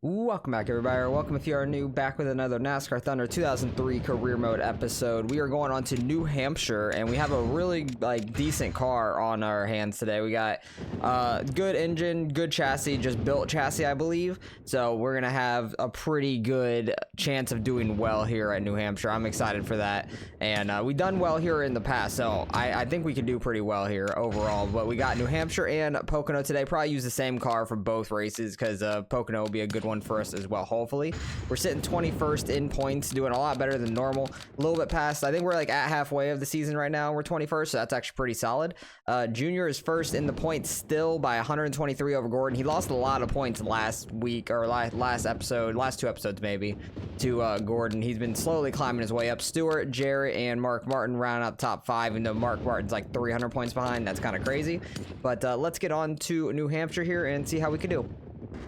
Welcome back, everybody, or welcome if you are new, back with another NASCAR Thunder 2003 career mode episode. We are going on to New Hampshire, and we have a really decent car on our hands today. We got good engine, good chassis, just built chassis, I believe. So we're gonna have a pretty good chance of doing well here at New Hampshire. I'm excited for that, and we've done well here in the past, so I think we can do pretty well here overall. But we got New Hampshire and Pocono today. Probably use the same car for both races because Pocono will be a good one for us as well. Hopefully we're sitting 21st in points, doing a lot better than normal, a little bit past. I think we're like at halfway of the season right now. We're 21st, so that's actually pretty solid. Junior is first in the points still by 123 over Gordon. He lost a lot of points last week, or last two episodes maybe, to Gordon. He's been slowly climbing his way up. Stewart, Jarrett, and Mark Martin round out the top 5, even though Mark Martin's like 300 points behind. That's kind of crazy. But let's get on to New Hampshire here and see how we can do.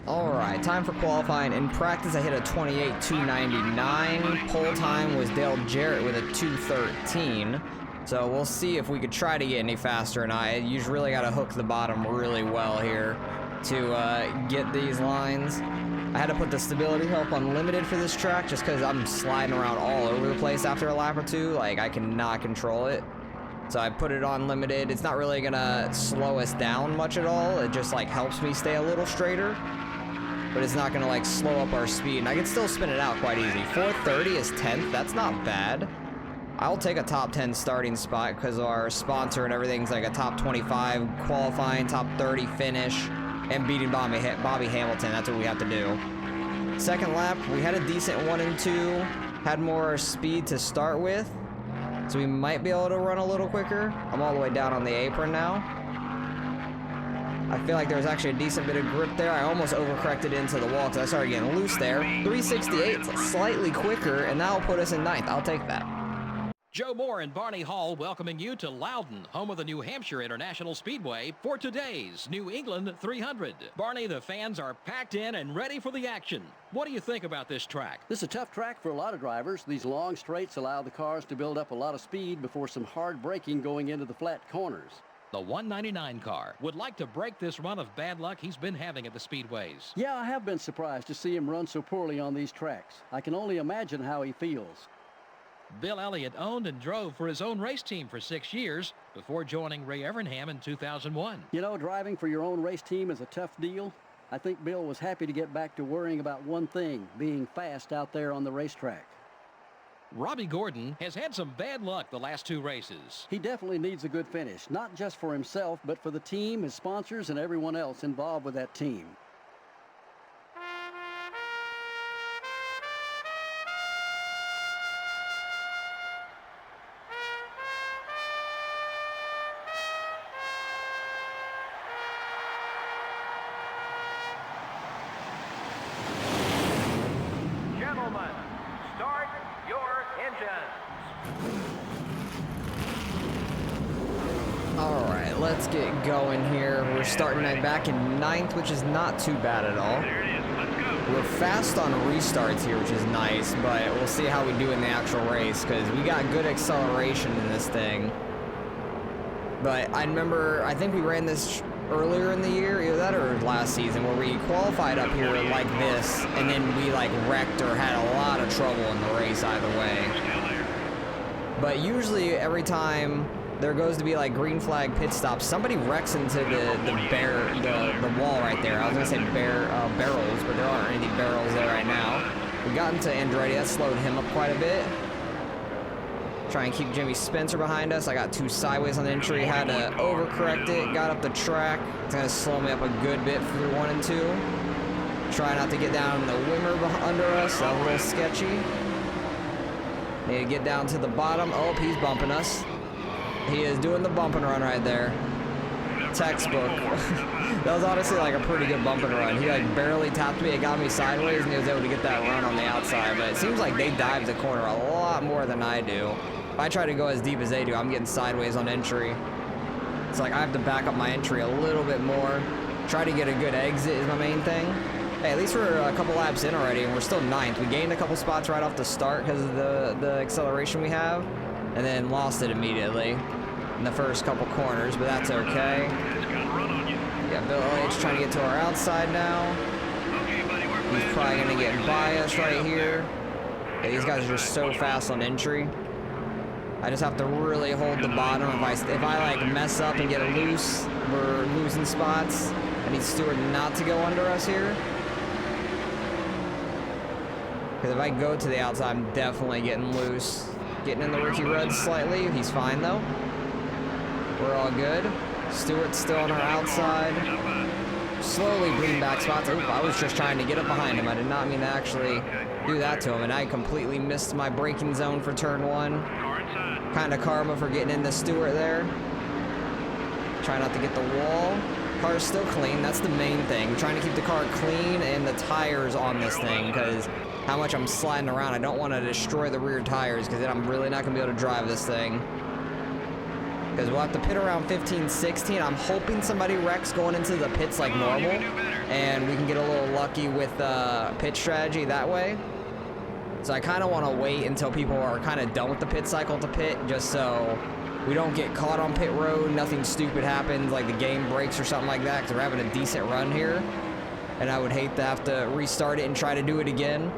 Alright, time for qualifying. In practice, I hit a 28.299. Pole time was Dale Jarrett with a 2:13. So we'll see if we could try to get any faster. And you really got to hook the bottom really well here to get these lines. I had to put the stability help on limited for this track just because I'm sliding around all over the place after a lap or two. Like, I cannot control it. So I put it on limited. It's not really gonna slow us down much at all. It just like helps me stay a little straighter, but it's not gonna like slow up our speed. And I can still spin it out quite easy. 430 is 10th. That's not bad. I'll take a top 10 starting spot because our sponsor and everything's like a top 25 qualifying, top 30 finish, and beating Bobby Hamilton. That's what we have to do. Second lap, we had a decent 1 and 2. Had more speed to start with, so we might be able to run a little quicker. I'm all the way down on the apron now. I feel like there's actually a decent bit of grip there. I almost overcorrected into the wall because I started getting loose there. 368, slightly quicker, and that'll put us in 9th. I'll take that. Joe Moore and Barney Hall welcoming you to Loudon, home of the New Hampshire International Speedway, for today's New England 300. Barney, the fans are packed in and ready for the action. What do you think about this track? This is a tough track for a lot of drivers. These long straights allow the cars to build up a lot of speed before some hard braking going into the flat corners. The 199 car would like to break this run of bad luck he's been having at the speedways. Yeah, I have been surprised to see him run so poorly on these tracks. I can only imagine how he feels. Bill Elliott owned and drove for his own race team for 6 years before joining Ray Evernham in 2001. You know, driving for your own race team is a tough deal. I think Bill was happy to get back to worrying about one thing, being fast out there on the racetrack. Robbie Gordon has had some bad luck the last 2 races. He definitely needs a good finish, not just for himself, but for the team, his sponsors, and everyone else involved with that team. Start your engines. Alright, let's get going here. We're starting back in 9th, which is not too bad at all. There it is. Let's go. We're fast on restarts here, which is nice, but we'll see how we do in the actual race because we got good acceleration in this thing. But I remember, I think we ran this earlier in the year, either that or last season, where we qualified up here like this, and then we like wrecked or had a lot of trouble in the race either way. But usually every time there goes to be like green flag pit stops, somebody wrecks into the wall right there. I was gonna say barrels, but there aren't any barrels there right now. We got into Andretti, that slowed him up quite a bit. Try and keep Jimmy Spencer behind us. I got 2 sideways on the entry, had to overcorrect it, got up the track. It's gonna slow me up a good bit through 1 and 2. Try not to get down the wimmer under us, a little sketchy. Need to get down to the bottom. Oh, he's bumping us. He is doing the bump and run right there. Textbook. That was honestly like a pretty good bump and run. He like barely tapped me, it got me sideways, and he was able to get that run on the outside. But it seems like they dive the corner a lot more than I do. If I try to go as deep as they do, I'm getting sideways on entry. It's like I have to back up my entry a little bit more. Try to get a good exit is my main thing. Hey, at least we're a couple laps in already, and we're still 9th. We gained a couple spots right off the start because of the acceleration we have, and then lost it immediately in the first couple corners, but that's okay. Yeah, Bill Elliott's trying to get to our outside now. He's probably gonna get by us right here. Yeah, these guys are just so fast on entry. I just have to really hold the bottom. If I like mess up and get loose, we're losing spots. I need Stewart not to go under us here. Because if I go to the outside, I'm definitely getting loose. Getting in the Ricky Rudd slightly. He's fine though. We're all good. Stewart's still on our outside. Slowly bleeding back spots. Oop, I was just trying to get up behind him. I did not mean to actually do that to him, and I completely missed my braking zone for turn 1. Kind of karma for getting into Stewart there. Try not to get the wall. Car's still clean. That's the main thing. Trying to keep the car clean and the tires on this thing, because how much I'm sliding around. I don't want to destroy the rear tires, because then I'm really not going to be able to drive this thing. Because we'll have to pit around 15, 16. I'm hoping somebody wrecks going into the pits like normal, and we can get a little lucky with pit strategy that way. So I kind of want to wait until people are kind of done with the pit cycle to pit, just so we don't get caught on pit road, nothing stupid happens, like the game breaks or something like that, because we're having a decent run here. And I would hate to have to restart it and try to do it again.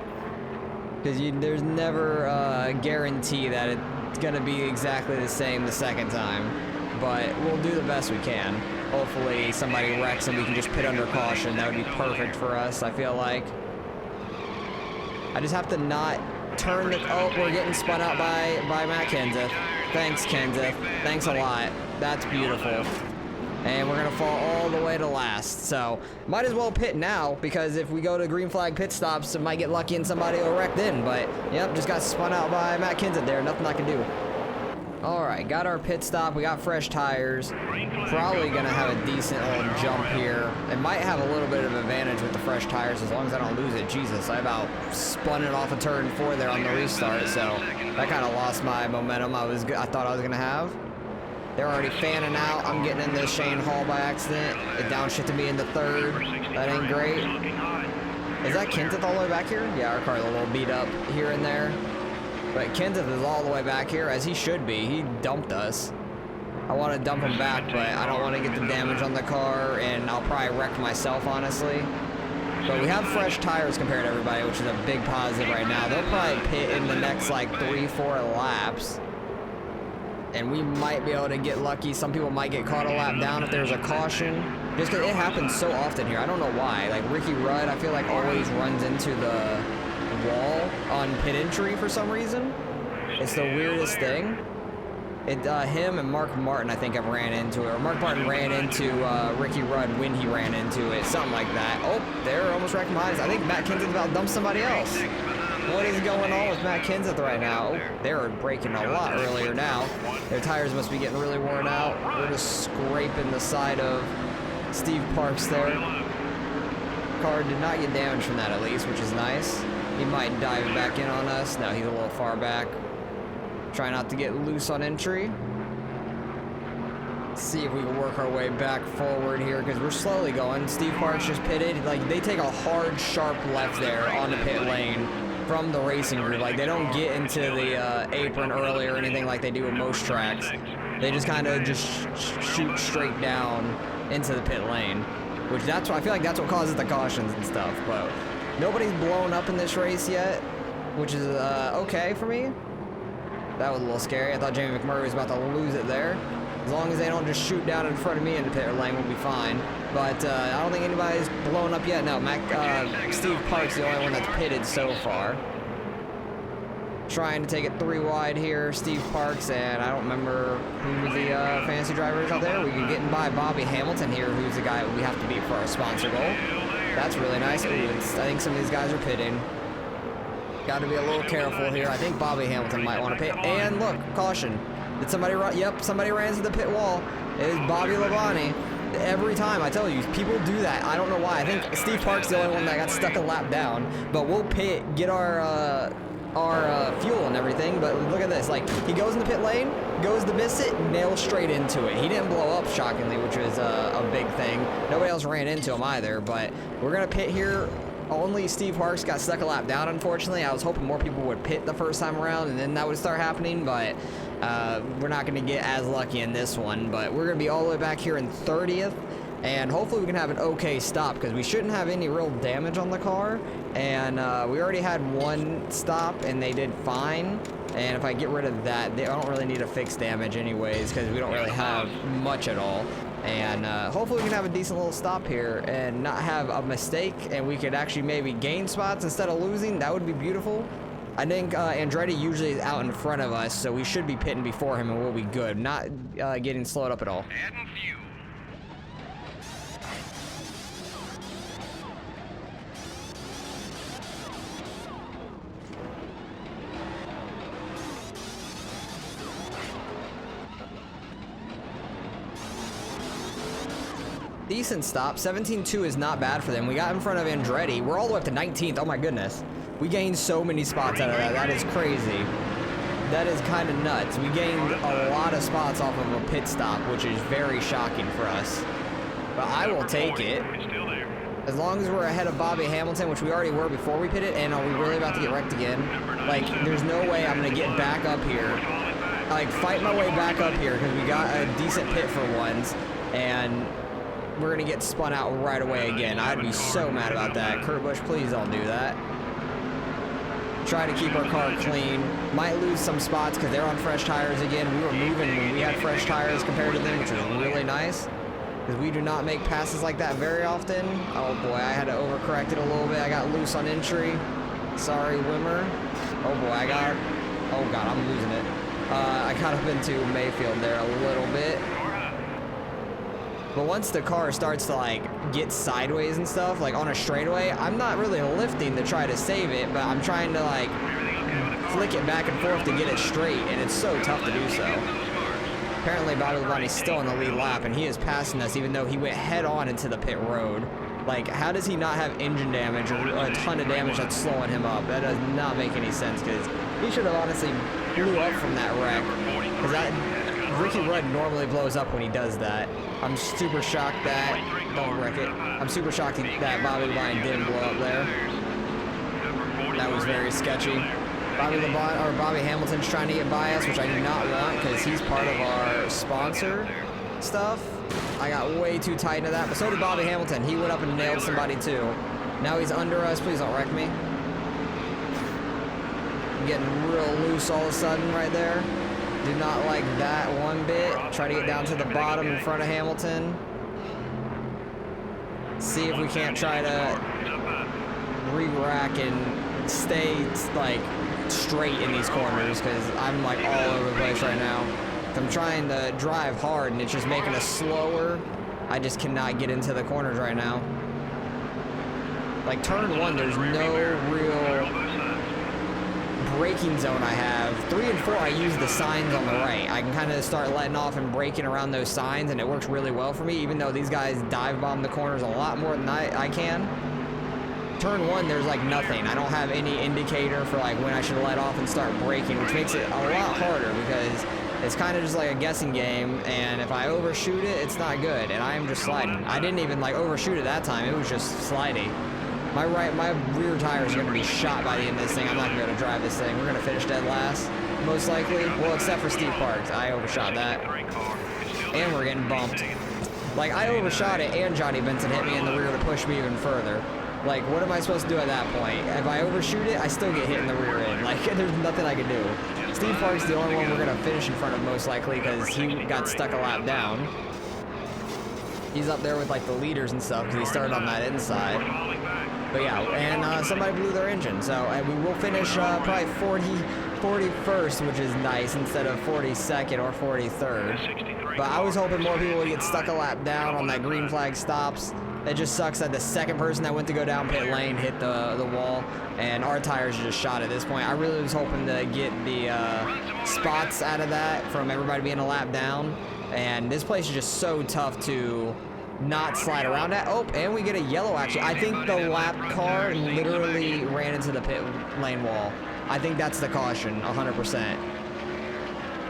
Because there's never a guarantee that it's going to be exactly the same the second time. But we'll do the best we can. Hopefully somebody wrecks and we can just pit under caution. That would be perfect for us, I feel like. I just have to not turn the... Oh, we're getting spun out by Matt Kenseth. Thanks, Kenseth. Thanks a lot. That's beautiful. And we're going to fall all the way to last. So, might as well pit now, because if we go to green flag pit stops, it might get lucky and somebody will wreck then. But, yep, just got spun out by Matt Kenseth there. Nothing I can do. Alright, got our pit stop. We got fresh tires. Probably going to have a decent little jump here. It might have a little bit of advantage with the fresh tires as long as I don't lose it. Jesus, I about spun it off of turn 4 there on the restart. So, that kind of lost my momentum I thought I was going to have. They're already fanning out. I'm getting into Shane Hall by accident. It downshifted me into 3rd. That ain't great. Is that Kenseth all the way back here? Yeah, our car's a little beat up here and there. But Kenseth is all the way back here, as he should be. He dumped us. I want to dump him back, but I don't want to get the damage on the car, and I'll probably wreck myself, honestly. But we have fresh tires compared to everybody, which is a big positive right now. They'll probably pit in the next, like, 3-4 laps. And we might be able to get lucky. Some people might get caught a lap down if there's a caution. Just because it happens so often here. I don't know why. Like, Ricky Rudd, I feel like always runs into the wall on pit entry for some reason. It's the weirdest thing. Him and Mark Martin, I think, have ran into it. Or Mark Martin ran into Ricky Rudd when he ran into it. Something like that. Oh, they're almost wrecked mine. I think Matt Kenseth about dumped somebody else. What is going on with Matt Kenseth right now? Oh, they're braking a lot earlier now. Their tires must be getting really worn out. We're just scraping the side of Steve Parks there. Car did not get damaged from that at least, which is nice. He might dive back in on us. No, he's a little far back. Try not to get loose on entry. See if we can work our way back forward here, because we're slowly going. Steve Parks just pitted. Like, they take a hard, sharp left there on the pit lane from the racing group. Like, they don't get into the apron early or anything like they do with most tracks. They just kind of just shoot straight down into the pit lane, which that's what I feel like that's what causes the cautions and stuff. But nobody's blown up in this race yet, which is okay for me. That was a little scary. I thought Jamie McMurray was about to lose it there. As long as they don't just shoot down in front of me in the pit lane, we'll be fine. But I don't think anybody's blown up yet. No, Steve Park's the only one that's pitted so far. Trying to take it 3 wide here, Steve Parks, and I don't remember who the fantasy driver is out there. We're getting by Bobby Hamilton here, who's the guy we have to beat for our sponsor goal. That's really nice. Ooh, I think some of these guys are pitting. Got to be a little careful here. I think Bobby Hamilton might want to pit. And look, caution. Did somebody run? Yep, somebody ran into the pit wall. It is Bobby Labonte. Every time, I tell you, people do that. I don't know why. I think Steve Park's the only one that got stuck a lap down. But we'll pit, get our fuel and everything. But look at this. Like, he goes in the pit lane, goes to miss it, nails straight into it. He didn't blow up, shockingly, which was a big thing. Nobody else ran into him either. But we're going to pit here. Only Steve Parks got stuck a lap down, unfortunately. I was hoping more people would pit the first time around, and then that would start happening, but we're not going to get as lucky in this one. But we're going to be all the way back here in 30th, and hopefully we can have an okay stop because we shouldn't have any real damage on the car. And we already had one stop and they did fine. And if I get rid of that, I don't really need to fix damage anyways because we don't really have much at all. And hopefully we can have a decent little stop here and not have a mistake, and we could actually maybe gain spots instead of losing. That would be beautiful. I think Andretti usually is out in front of us, so we should be pitting before him and we'll be good. Not getting slowed up at all. Adding fuel. Decent stop. 17.2 is not bad for them. We got in front of Andretti. We're all the way up to 19th. Oh my goodness. We gained so many spots out of that. That is crazy. That is kind of nuts. We gained a lot of spots off of a pit stop, which is very shocking for us. But I will take it. As long as we're ahead of Bobby Hamilton, which we already were before we pitted, and are we really about to get wrecked again? Like, there's no way I'm going to get back up here. Like, fight my way back up here because we got a decent pit for once, and we're going to get spun out right away again. I'd be so mad about that. Kurt Busch, please don't do that. Try to keep our car clean. Might lose some spots because they're on fresh tires again. We were moving when we had fresh tires compared to them, which was really nice. Because we do not make passes like that very often. Oh boy, I had to overcorrect it a little bit. I got loose on entry. Sorry, Wimmer. Oh boy, oh god, I'm losing it. I got up into Mayfield there a little bit. But once the car starts to like get sideways and stuff, like on a straightaway, I'm not really lifting to try to save it, but I'm trying to like flick it back and forth to get it straight, and it's so tough to do so. Apparently Bobby Labonte's still in the lead lap, and he is passing us even though he went head on into the pit road. Like, how does he not have engine damage or a ton of damage that's slowing him up? That does not make any sense, because he should have honestly blew up from that wreck. Because that Ricky Rudd normally blows up when he does that. I'm super shocked that, don't wreck it. I'm super shocked that Bobby Labonte didn't blow up there. That was very sketchy. Bobby Hamilton's trying to get by us, which I do not want because he's part of our sponsor stuff. I got way too tight into that, but so did Bobby Hamilton. He went up and nailed somebody too. Now he's under us. Please don't wreck me. I'm getting real loose all of a sudden right there. Do not like that one bit. Try to get down to the bottom in front of Hamilton. See if we can't try to re-rack and stay like straight in these corners because I'm like all over the place right now. I'm trying to drive hard and it's just making us slower. I just cannot get into the corners right now. Like turn one, there's no real braking zone I have. 3 and 4, I use the signs on the right. I can kind of start letting off and braking around those signs, and it works really well for me, even though these guys dive bomb the corners a lot more than I can. Turn 1, there's like nothing. I don't have any indicator for like when I should let off and start braking, which makes it a lot harder because it's kind of just like a guessing game, and if I overshoot it, it's not good, and I am just sliding. I didn't even like overshoot it that time. It was just sliding. My rear tire is going to be shot by the end of this thing. I'm not going to be able to drive this thing. We're going to finish dead last, most likely. Well, except for Steve Parks. I overshot that. And we're getting bumped. Like, I overshot it, and Johnny Benson hit me in the rear to push me even further. Like, what am I supposed to do at that point? If I overshoot it, I still get hit in the rear end. Like, there's nothing I can do. Steve Parks is the only one we're going to finish in front of, most likely, because he got stuck a lap down. He's up there with, like, the leaders and stuff, because he started on that inside. But yeah, and somebody blew their engine, so and we will finish probably 41st, which is nice, instead of 42nd or 43rd. But I was hoping more people would get stuck a lap down on that green flag stops. It just sucks that the second person that went to go down pit lane hit the wall, and our tires are just shot at this point. I really was hoping to get the spots out of that from everybody being a lap down, and this place is just so tough to not slide around at. Oh, and we get a yellow actually. I think the lap car literally ran into the pit lane wall. I think that's the caution, 100%.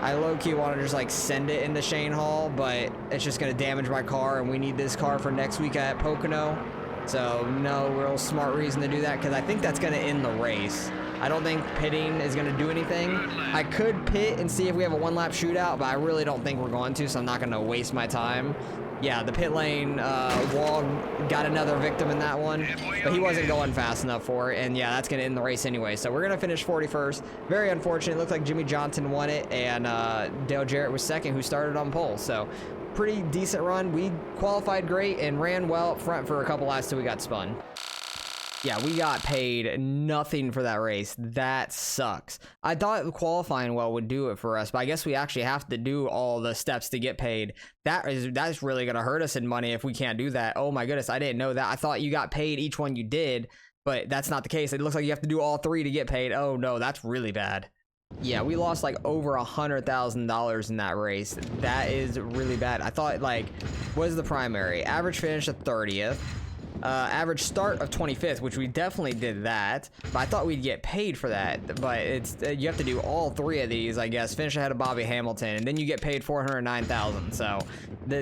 I low-key want to just like send it into Shane Hall, but it's just going to damage my car, and we need this car for next week at Pocono. So no real smart reason to do that, because I think that's going to end the race. I don't think pitting is going to do anything. I could pit and see if we have a one-lap shootout, but I really don't think we're going to, so I'm not going to waste my time. yeah, the pit lane wall got another victim in that one, but he wasn't going fast enough for it, and yeah, that's gonna end the race anyway. So we're gonna finish 41st. Very unfortunate. It looked like Jimmy Johnson won it, and Dale Jarrett was second, who started on pole. So pretty decent run. We qualified great and ran well up front for a couple laps till we got spun. Yeah, we got paid nothing for that race. That sucks. I thought qualifying well would do it for us, but I guess we actually have to do all the steps to get paid. That's really gonna hurt us in money if we can't do that. Oh my goodness, I didn't know that. I thought you got paid each one you did, but that's not the case. It looks like you have to do all 3 to get paid. Oh no, that's really bad. Yeah, we lost like over $100,000 in that race. That is really bad. I thought, like, what is the primary? Average finish of 30th. Average start of 25th, which we definitely did that, but I thought we'd get paid for that. But it's you have to do all 3 of these, I guess. Finish ahead of Bobby Hamilton, and then you get paid $409,000. So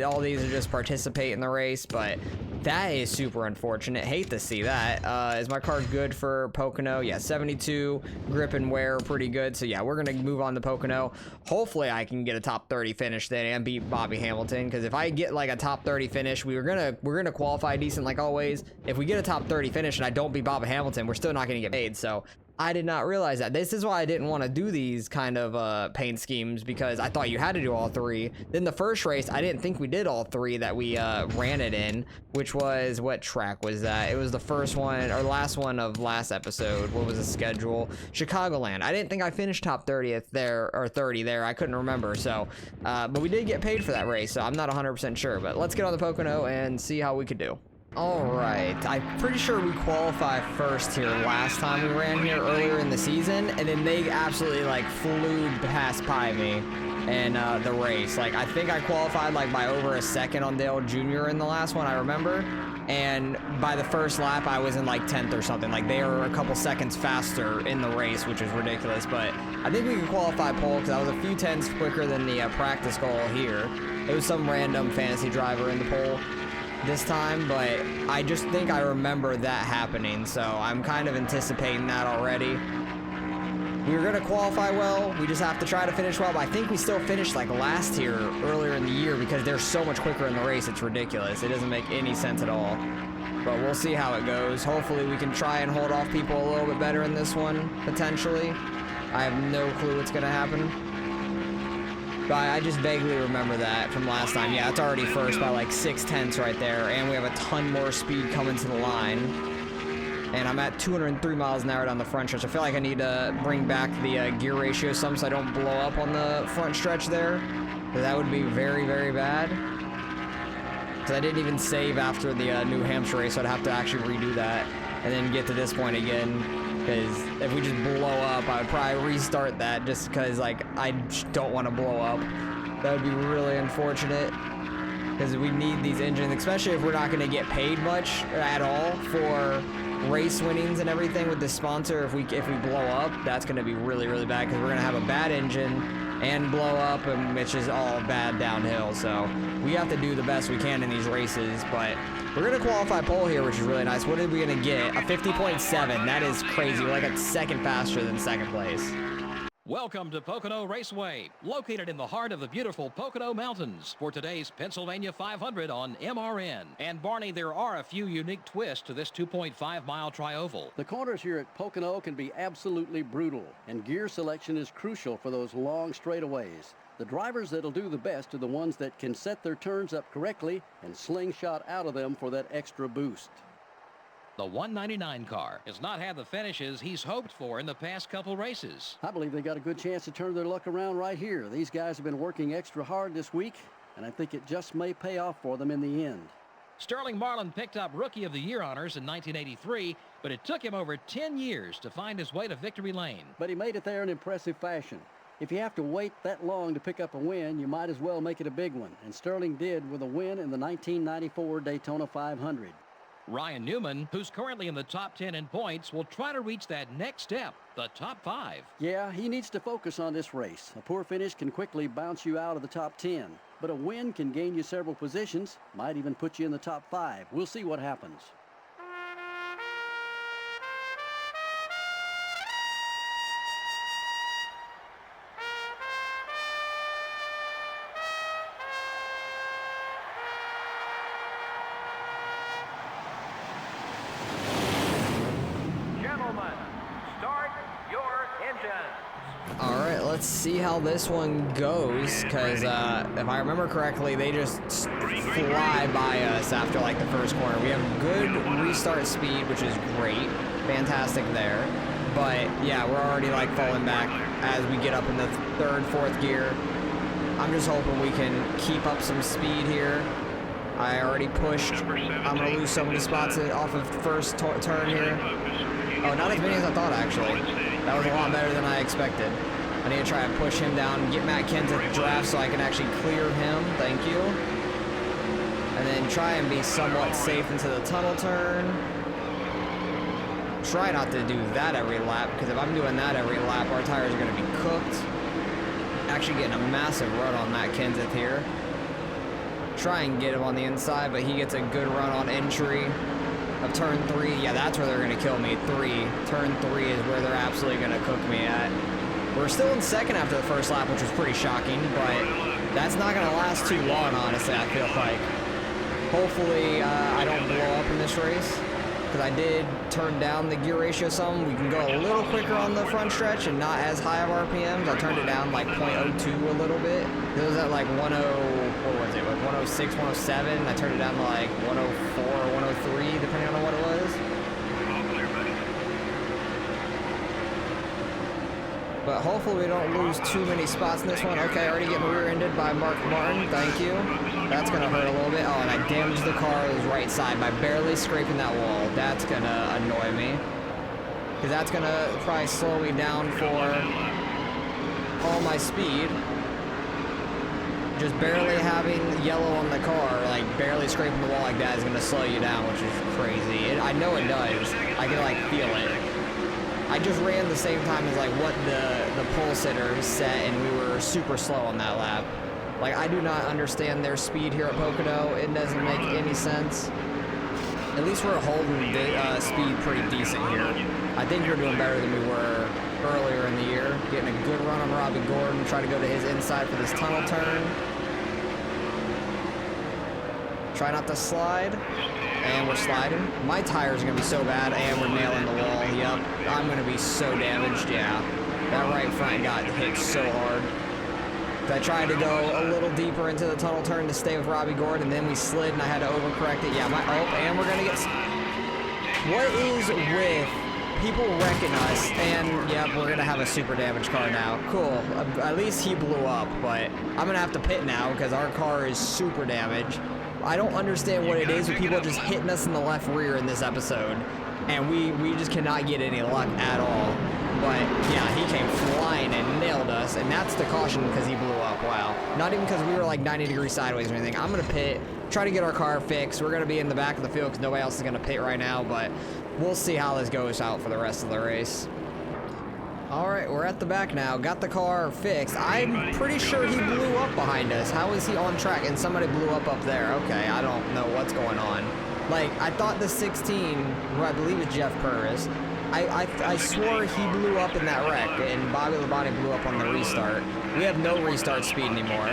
all these are just participate in the race, but that is super unfortunate. Hate to see that. Is my car good for Pocono? Yeah, 72 grip and wear, pretty good. So yeah, we're gonna move on to Pocono. Hopefully I can get a top 30 finish then and beat Bobby Hamilton, because if I get like a top 30 finish, we're gonna qualify decent like always. If we get a top 30 finish and I don't beat Bobby Hamilton, we're still not gonna get paid. So I did not realize that. This is why I didn't want to do these kind of paint schemes, because I thought you had to do all 3. Then the first race, I didn't think we did all 3 that we ran it in, which was, what track was that? It was the first one or last one of last episode. What was the schedule? Chicagoland. I didn't think I finished top 30th there, or 30 there. I couldn't remember. So, but we did get paid for that race, so I'm not 100% sure. But let's get on the Pocono and see how we could do. All right, I'm pretty sure we qualified first here last time we ran here earlier in the season, and then they absolutely like flew past by me in the race. Like, I think I qualified like by over a second on Dale Jr. in the last one, I remember, and by the first lap I was in like 10th or something. Like, they were a couple seconds faster in the race, which is ridiculous. But I think we could qualify pole because I was a few tenths quicker than the practice goal here. It was some random fantasy driver in the pole this time, but I just think I remember that happening, so I'm kind of anticipating that already. We were gonna qualify well, we just have to try to finish well, but I think we still finished like last here earlier in the year because they're so much quicker in the race. It's ridiculous. It doesn't make any sense at all, but we'll see how it goes. Hopefully we can try and hold off people a little bit better in this one, potentially. I have no clue what's gonna happen. But I just vaguely remember that from last time. Yeah, it's already first by like 6 tenths right there, and we have a ton more speed coming to the line. And I'm at 203 miles an hour down the front stretch. I feel like I need to bring back the gear ratio some so I don't blow up on the front stretch there. That would be very, very bad. Because I didn't even save after the New Hampshire race, so I'd have to actually redo that and then get to this point again. Because if we just blow up, I would probably restart that just because, like, I don't want to blow up. That would be really unfortunate because we need these engines, especially if we're not going to get paid much at all for race winnings and everything with this sponsor. If we blow up, that's going to be really, really bad because we're going to have a bad engine and blow up, and which is all bad downhill. So we have to do the best we can in these races, but we're going to qualify pole here, which is really nice. What are we going to get? A 50.7. That is crazy. We're like a second faster than second place. Welcome to Pocono Raceway, located in the heart of the beautiful Pocono Mountains for today's Pennsylvania 500 on MRN. And Barney, there are a few unique twists to this 2.5-mile tri-oval. The corners here at Pocono can be absolutely brutal, and gear selection is crucial for those long straightaways. The drivers that'll do the best are the ones that can set their turns up correctly and slingshot out of them for that extra boost. The 199 car has not had the finishes he's hoped for in the past couple races. I believe they got a good chance to turn their luck around right here. These guys have been working extra hard this week, and I think it just may pay off for them in the end. Sterling Marlin picked up Rookie of the Year honors in 1983, but it took him over 10 years to find his way to victory lane. But he made it there in impressive fashion. If you have to wait that long to pick up a win, you might as well make it a big one, and Sterling did with a win in the 1994 Daytona 500. Ryan Newman, who's currently in the top 10 in points, will try to reach that next step, the top 5. Yeah, he needs to focus on this race. A poor finish can quickly bounce you out of the top 10, but a win can gain you several positions, might even put you in the top 5. We'll see what happens. engines. All right, let's see how this one goes, because if I remember correctly, they just fly by us after like the first corner. We have good restart speed, which is great, fantastic there. But yeah, we're already like falling back as we get up in the third, fourth gear. I'm just hoping we can keep up some speed here. I already pushed. I'm gonna lose so many spots off of first turn here. Oh, not as many as I thought, actually. That was a lot better than I expected. I need to try and push him down and get Matt Kens at the draft so I can actually clear him. Thank you. And then try and be somewhat safe into the tunnel turn. Try not to do that every lap, because if I'm doing that every lap, our tires are going to be cooked. Actually getting a massive run on Matt Kenseth here. Try and get him on the inside, but he gets a good run on entry of turn 3. Yeah, that's where they're going to kill me. 3. Turn 3 is where they're absolutely going to cook me at. We're still in second after the first lap, which was pretty shocking, but that's not going to last too long, honestly, I feel like. Hopefully, I don't blow up in this race, because I did turn down the gear ratio some. We can go a little quicker on the front stretch and not as high of RPMs. I turned it down like 0.02 a little bit. It was at like 10, what was it, like 106, 107. I turned it down to like 104 or 103, depending on what it was. But hopefully we don't lose too many spots in this one. Okay, already getting rear-ended by Mark Martin. Thank you. That's going to hurt a little bit. Oh, and I damaged the car's right side by barely scraping that wall. That's going to annoy me, because that's going to probably slow me down for all my speed. Just barely having yellow on the car, like barely scraping the wall like that, is going to slow you down, which is crazy. I know it does. I can like feel it. I just ran the same time as like what the pole sitter set, and we were super slow on that lap. Like, I do not understand their speed here at Pocono. It doesn't make any sense. At least we're holding the speed pretty decent here. I think we're doing better than we were earlier in the year. Getting a good run on Robbie Gordon. Try to go to his inside for this tunnel turn. Try not to slide. And we're sliding. My tires are going to be so bad, and we're nailing the wall. Yep, I'm going to be so damaged. Yeah, that right front got hit so hard. I tried to go a little deeper into the tunnel turn to stay with Robbie Gordon, and then we slid, and I had to overcorrect it. Yeah, and we're going to get... What is with people wrecking us? And, yep, we're going to have a super damaged car now. Cool. At least he blew up, but I'm going to have to pit now because our car is super damaged. I don't understand what it is with people just hitting us in the left rear in this episode, and we just cannot get any luck at all. But yeah, he came flying and nailed us, and that's the caution because he blew up. Wow. Not even because we were like 90 degrees sideways or anything. I'm going to pit, try to get our car fixed. We're going to be in the back of the field because nobody else is going to pit right now, but we'll see how this goes out for the rest of the race. All right, we're at the back now. Got the car fixed. I'm pretty sure he blew up behind us. How is he on track? And somebody blew up there. Okay, I don't know what's going on. Like, I thought the 16, who I believe is Jeff Purvis, I swore he blew up in that wreck, and Bobby Labonte blew up on the restart. We have no restart speed anymore.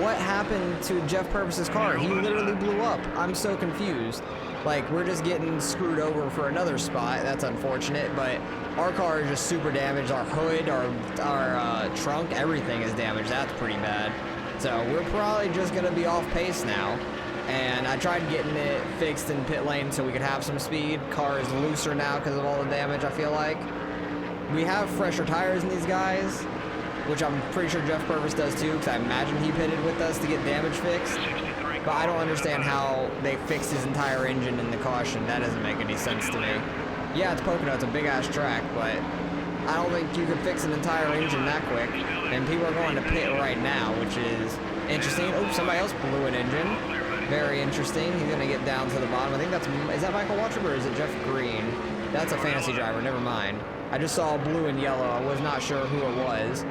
What happened to Jeff Purvis's car? He literally blew up. I'm so confused. Like, we're just getting screwed over for another spot. That's unfortunate, but our car is just super damaged. Our hood, our trunk, everything is damaged. That's pretty bad. So we're probably just going to be off pace now. And I tried getting it fixed in pit lane so we could have some speed. Car is looser now because of all the damage, I feel like. We have fresher tires in these guys, which I'm pretty sure Jeff Purvis does too, because I imagine he pitted with us to get damage fixed. But I don't understand how they fixed his entire engine in the caution. That doesn't make any sense to me. Yeah, it's Pocono, it's a big-ass track, but I don't think you could fix an entire engine that quick. And people are going to pit right now, which is interesting. Oops, somebody else blew an engine. Very interesting. He's going to get down to the bottom. I think is that Michael Watrup or is it Jeff Green? That's a fantasy driver, never mind. I just saw blue and yellow. I was not sure who it was.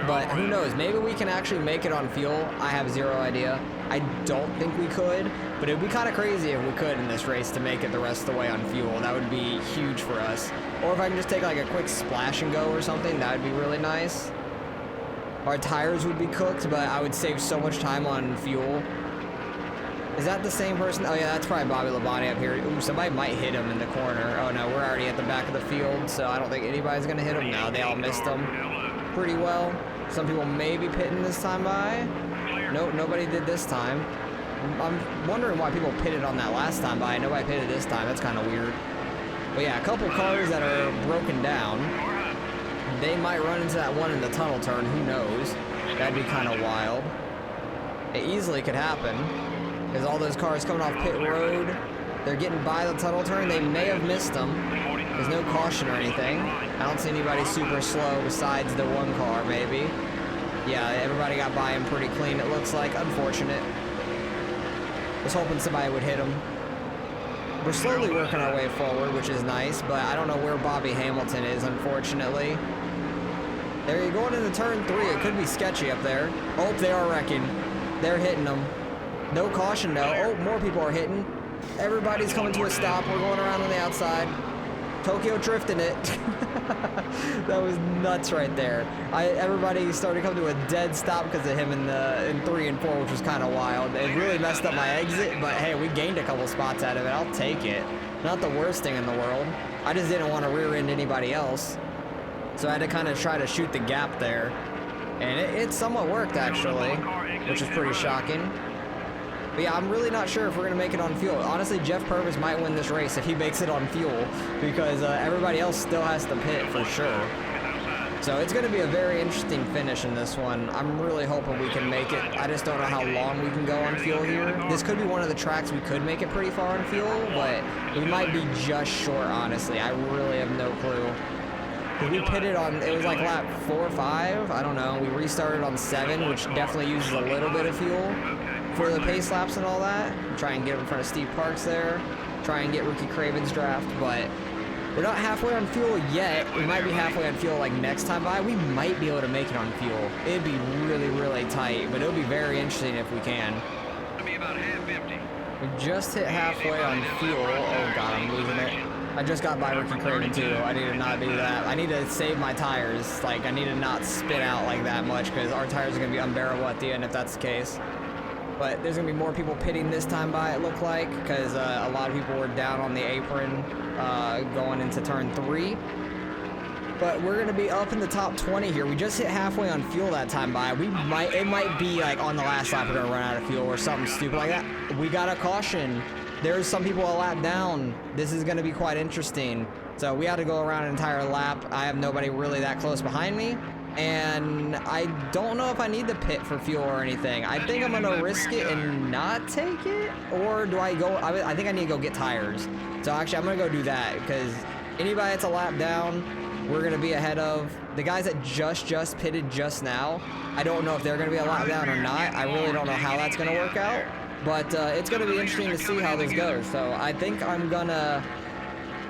But who knows? Maybe we can actually make it on fuel. I have zero idea. I don't think we could, but it would be kind of crazy if we could in this race to make it the rest of the way on fuel. That would be huge for us. Or if I can just take like a quick splash and go or something, that would be really nice. Our tires would be cooked, but I would save so much time on fuel. Is that the same person? Oh yeah, that's probably Bobby Labonte up here. Ooh, somebody might hit him in the corner. Oh no, we're already at the back of the field, so I don't think anybody's gonna hit him. No, they all missed him pretty well. Some people may be pitting this time by. Nope, nobody did this time. I'm wondering why people pitted on that last time by. Nobody pitted this time. That's kind of weird. But yeah, a couple cars that are broken down. They might run into that one in the tunnel turn. Who knows? That'd be kind of wild. It easily could happen. Because all those cars coming off pit road, they're getting by the tunnel turn. They may have missed them. There's no caution or anything. I don't see anybody super slow besides the one car, maybe. Yeah, everybody got by him pretty clean, it looks like. Unfortunate. Was hoping somebody would hit him. We're slowly working our way forward, which is nice, but I don't know where Bobby Hamilton is, unfortunately. There you're going into turn 3. It could be sketchy up there. Oh, they are wrecking. They're hitting them. No caution, though. Oh, more people are hitting. Everybody's coming to a stop. We're going around on the outside. Tokyo drifting it. That was nuts right there. Everybody started coming to a dead stop because of him in 3 and 4, which was kind of wild. It really messed up my exit, but hey, we gained a couple spots out of it. I'll take it. Not the worst thing in the world. I just didn't want to rear end anybody else. So I had to kind of try to shoot the gap there. And it somewhat worked, actually, which is pretty shocking. But yeah, I'm really not sure if we're going to make it on fuel. Honestly, Jeff Purvis might win this race if he makes it on fuel, because everybody else still has to pit for sure. So it's going to be a very interesting finish in this one. I'm really hoping we can make it. I just don't know how long we can go on fuel here. This could be one of the tracks we could make it pretty far on fuel, but we might be just short, honestly. I really have no clue. We pitted on, it was like lap 4 or 5, I don't know. We restarted on 7, which definitely uses a little bit of fuel for the pace laps and all that. Try and get in front of Steve Parks there. Try and get Ricky Craven's draft, but we're not halfway on fuel yet. We might be halfway on fuel like next time by. We might be able to make it on fuel. It'd be really, really tight, but it'll be very interesting if we can. It'll be about half empty. We just hit halfway on fuel. Oh god, I'm losing it. I just got by Ricky Craven too. I need to not do that. I need to save my tires. Like, I need to not spit out like that much, because our tires are going to be unbearable at the end if that's the case. But there's going to be more people pitting this time by, it looked like, because a lot of people were down on the apron going into turn 3. But we're going to be up in the top 20 here. We just hit halfway on fuel that time by. It might be like on the last lap we're going to run out of fuel or something stupid like that. We got a caution. There's some people a lap down. This is going to be quite interesting. So we had to go around an entire lap. I have nobody really that close behind me. And I don't know if I need to pit for fuel or anything. I think I'm going to risk it and not take it. Or do I go? I think I need to go get tires. So actually, I'm going to go do that, because anybody that's a lap down, we're going to be ahead of. The guys that just pitted just now, I don't know if they're going to be a lap down or not. I really don't know how that's going to work out. But it's going to be interesting to see how this goes. So I think I'm going to...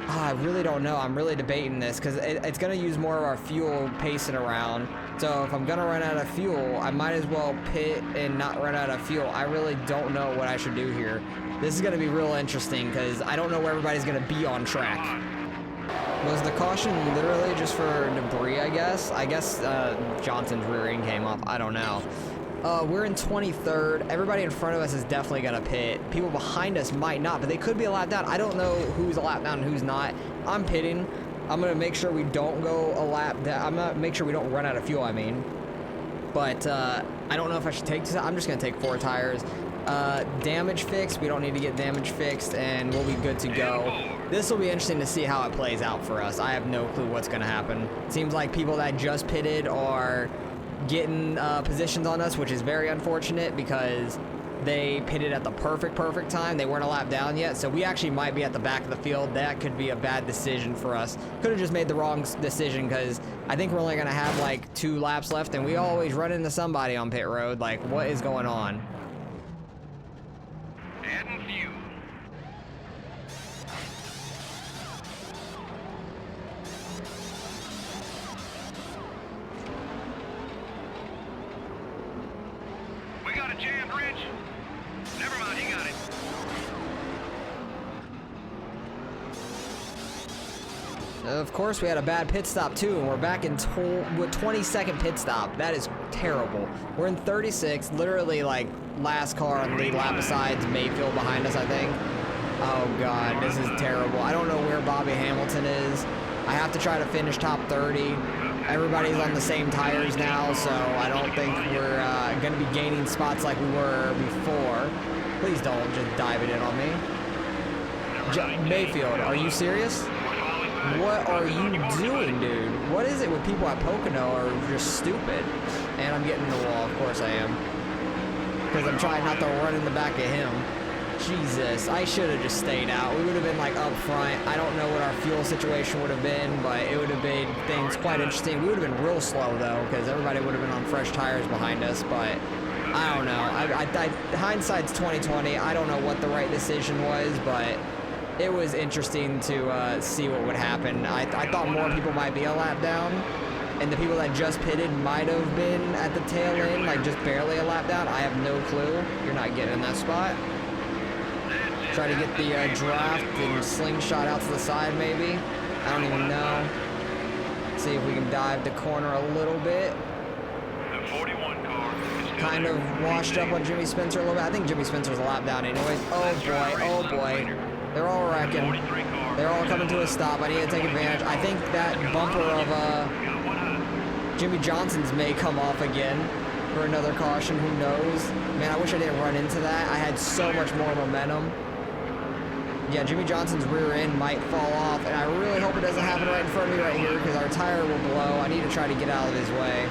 I really don't know. I'm really debating this, because it's going to use more of our fuel pacing around. So if I'm going to run out of fuel, I might as well pit and not run out of fuel. I really don't know what I should do here. This is going to be real interesting, because I don't know where everybody's going to be on track. Was the caution literally just for debris, I guess? I guess Johnson's rear end came off. I don't know. We're in 23rd. Everybody in front of us is definitely going to pit. People behind us might not, but they could be a lap down. I don't know who's a lap down and who's not. I'm pitting. I'm going to make sure we don't go a lap down. I'm going to make sure we don't run out of fuel, I mean. But I don't know if I should take this. I'm just going to take 4 tires. Damage fixed. We don't need to get damage fixed, and we'll be good to go. This will be interesting to see how it plays out for us. I have no clue what's going to happen. It seems like people that just pitted are getting positions on us, which is very unfortunate, because they pitted at the perfect time. They weren't a lap down yet, so we actually might be at the back of the field. That could be a bad decision for us. Could have just made the wrong decision, because I think we're only going to have like 2 laps left, and we always run into somebody on pit road. Like, what is going on? Adding fuel. We got a jammed wrench. Never mind, he got it. Of course, we had a bad pit stop too, and we're back in with 20-second pit stop. That is terrible. We're in 36, literally like last car on the lead lap besides Mayfield behind us, I think. Oh God, this is terrible. I don't know where Bobby Hamilton is. I have to try to finish top 30. Everybody's on the same tires now, so I don't think we're going to be gaining spots like we were before. Please don't just dive it in on me. Mayfield, are you serious? What are you doing, dude? What is it with people at Pocono are just stupid? And I'm getting in the wall, of course I am. Because I'm trying not to run in the back of him. Jesus, I should have just stayed out. We would have been like up front. I don't know what our fuel situation would have been, but it would have made things quite interesting. We would have been real slow though, because everybody would have been on fresh tires behind us, but I don't know. Hindsight's 2020. I don't know what the right decision was, but it was interesting to see what would happen. I thought more people might be a lap down, and the people that just pitted might have been at the tail end, like just barely a lap down. I have no clue. You're not getting in that spot. Try to get the draft and slingshot out to the side, maybe. I don't even know. See if we can dive the corner a little bit. Kind of washed up on Jimmy Spencer a little bit. I think Jimmy Spencer's a lap down anyways. Oh boy, oh boy. They're all wrecking. They're all coming to a stop. I need to take advantage. I think that bumper of Jimmy Johnson's may come off again for another caution. Who knows? Man, I wish I didn't run into that. I had so much more momentum. Yeah, Jimmy Johnson's rear end might fall off, and I really hope it doesn't happen right in front of me right here because our tire will blow. I need to try to get out of his way.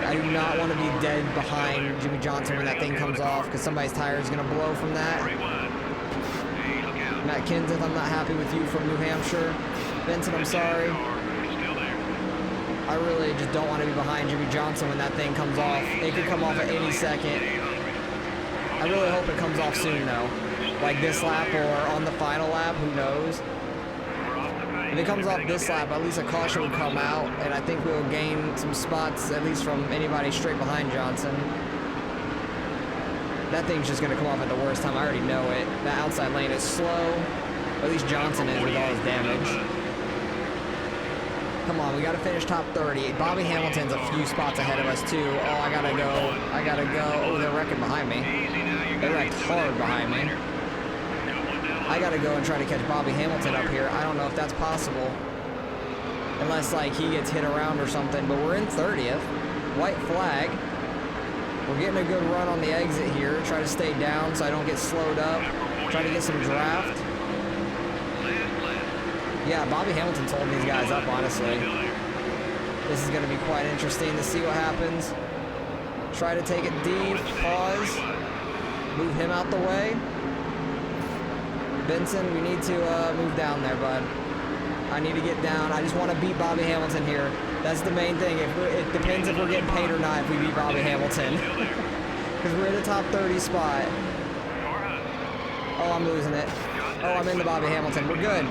I do not want to be dead behind Jimmy Johnson when that thing comes off because somebody's tire is going to blow from that. Matt Kenseth, I'm not happy with you from New Hampshire. Vincent, I'm sorry. I really just don't want to be behind Jimmy Johnson when that thing comes off. It could come off at any second. I really hope it comes off soon, though. Like this lap or on the final lap, who knows? If it comes off this lap, at least a caution will come out, and I think we'll gain some spots, at least from anybody straight behind Johnson. That thing's just going to come off at the worst time. I already know it. That outside lane is slow. At least Johnson is with all his damage. Come on, we got to finish top 30. Bobby Hamilton's a few spots ahead of us, too. Oh, I got to go. I got to go. Oh, they're wrecking behind me. They wrecked hard behind me. I got to go and try to catch Bobby Hamilton up here. I don't know if that's possible. Unless, like, he gets hit around or something. But we're in 30th. White flag. We're getting a good run on the exit here. Try to stay down so I don't get slowed up. Try to get some draft. Yeah, Bobby Hamilton's holding these guys up, honestly. This is going to be quite interesting to see what happens. Try to take it deep. Pause. Move him out the way. Benson, we need to move down there, bud. I need to get down. I just want to beat Bobby Hamilton here. That's the main thing. It depends if we're getting paid or not if we beat Bobby Hamilton. Because we're in the top 30 spot. Oh, I'm losing it. Oh, I'm in the Bobby Hamilton. We're good.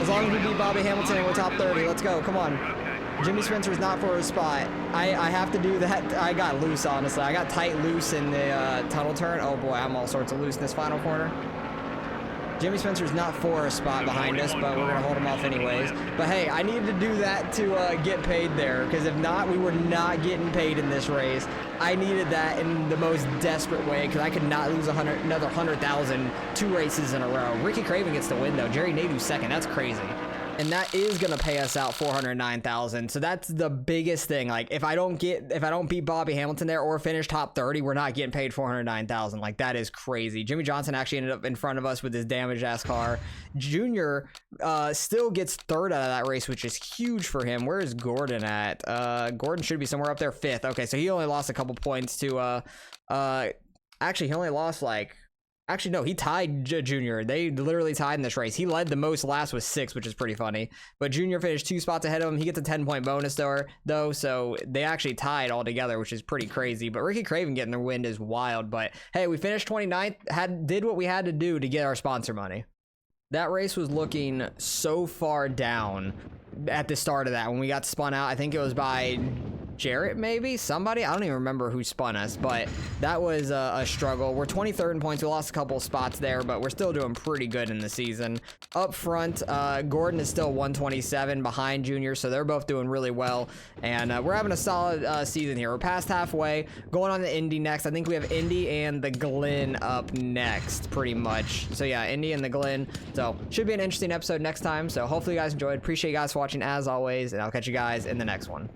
As long as we beat Bobby Hamilton and we're top 30. Let's go. Come on. Jimmy Spencer's not for his spot. I have to do that. I got loose, honestly. I got tight loose in the tunnel turn. Oh, boy. I'm all sorts of loose in this final corner. Jimmy Spencer's not for a spot behind us, but we're going to hold him off anyways. But hey, I needed to do that to get paid there, because if not, we were not getting paid in this race. I needed that in the most desperate way, because I could not lose another 100,000 2 races in a row. Ricky Craven gets the win, though. Jerry Nadeau's second. That's crazy. And that is going to pay us out 409,000. So that's the biggest thing. Like, if I don't beat Bobby Hamilton there or finish top 30, we're not getting paid 409,000. Like, that is crazy. Jimmy Johnson actually ended up in front of us with his damaged ass car. Junior still gets third out of that race, which is huge for him. Where is Gordon at? Gordon should be somewhere up there, 5th. Okay, so he only lost a couple points to actually, he only lost like, actually, no, he tied Junior. They literally tied in this race. He led the most last with 6, which is pretty funny. But Junior finished 2 spots ahead of him. He gets a 10-point bonus though, so they actually tied all together, which is pretty crazy. But Ricky Craven getting the win is wild. But hey, we finished 29th, did what we had to do to get our sponsor money. That race was looking so far down at the start of that when we got spun out. I think it was by Jarrett, maybe? Somebody? I don't even remember who spun us, but that was a struggle. We're 23rd in points. We lost a couple spots there, but we're still doing pretty good in the season. Up front, Gordon is still 127 behind Junior, so they're both doing really well. And we're having a solid season here. We're past halfway, going on to Indy next. I think we have Indy and the Glen up next, pretty much. So yeah, Indy and the Glen. So should be an interesting episode next time. So hopefully you guys enjoyed. Appreciate you guys for watching as always, and I'll catch you guys in the next one.